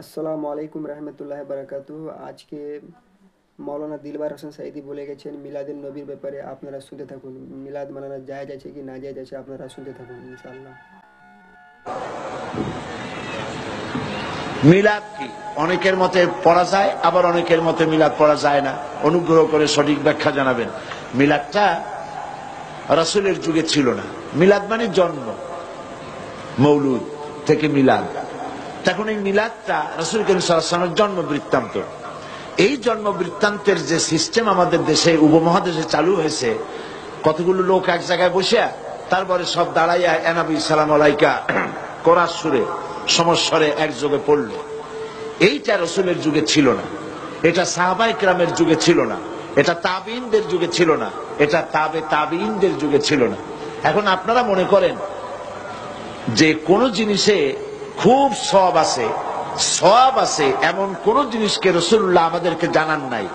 আসসালামু আলাইকুম রহমতুল্লাহ বারাকাতুহ। আজকে মাওলানা দিলবার হোসেন সাইদি বলে গেছেন মিলাদুন নবীর ব্যাপারে। আপনারা শুনতে থাকুন। মিলাদ মানানো জায়েজ আছে কি না জায়েজ আছে, আপনারা শুনতে থাকুন ইনশাআল্লাহ। মিলাদ কি? অনেকের মতে পড়া যায়, আবার অনেকের মতে মিলাদ পড়া যায় না। অনুগ্রহ করে সঠিক ব্যাখ্যা জানাবেন। মিলাদটা রাসূলের যুগে ছিল না। মিলাদ মানে জন্ম, মৌলুদ থেকে মিলাদ। তখন এই মিলাদটা রাসূল করিম সাল্লাল্লাহু আলাইহি ওয়াসাল্লামের জন্ম বৃত্তান্ত। এই জন্ম বৃত্তান্তের যে সিস্টেম আমাদের দেশে উপমহাদেশে চালু হয়েছে, কতগুলো লোক এক জায়গায় বসে তারপরে সব দাঁড়াইয়া এনাবি সালাম আলাইকা কোরআন সুরে সমস্বরে একযোগে পড়ল। এইটা রাসূলের যুগে ছিল না, এটা সাহাবায়ে কেরামের যুগে ছিল না, এটা তাবিঈনদের যুগে ছিল না, এটা তাবিঈনদের যুগে ছিল না। এখন আপনারা মনে করেন যে কোন জিনিসে খুব সওয়াব আছে এমন কোন জিনিসকে রাসূলুল্লাহ আমাদেরকে জানান নাই,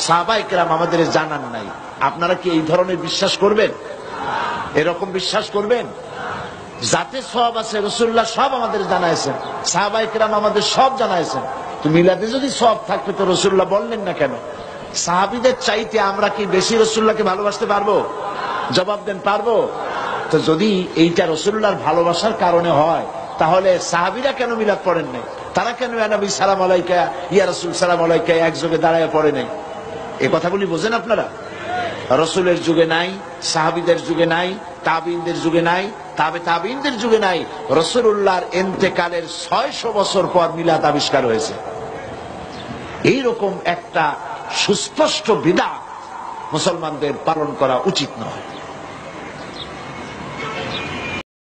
সাহাবায়ে কেরাম আমাদের জানান নাই। আপনারা কি এই ধরনের বিশ্বাস করবেন? এরকম বিশ্বাস করবেন? যাতে সওয়াব আছে রাসূলুল্লাহ সব আমাদের জানাইছেন, সাহাবায়ে কেরাম আমাদের সব জানাইছেন। তো মিলাদে যদি সওয়াব থাকতো তো রাসূলুল্লাহ বললেন না কেন? সাহাবীদের চাইতে আমরা কি বেশি রাসূলুল্লাহকে ভালোবাসতে পারবো? জবাব দেন, পারবো? তো যদি এইটা রাসূলুল্লাহর ভালোবাসার কারণে হয়, তাহলে সাহাবীরা কেন মিলাদ পড়েন নাই? তারা কেন ইয়া নবী সালাম আলাইকা, ইয়া রাসূল সালাম আলাইকা একযোগে দাঁড়ায় পড়ে নাই? এই কথাগুলি বোঝেন আপনারা? রাসূলের যুগে নাই, সাহাবীদের যুগে নাই, তাবিঈনদের যুগে নাই, তাবিঈনদের যুগে নাই। রাসূলুল্লাহর ইন্তেকালের 600 বছর পর মিলাদ আবিষ্কার হয়েছে। এইরকম একটা সুস্পষ্ট বিদআত মুসলমানদের পালন করা উচিত নয়।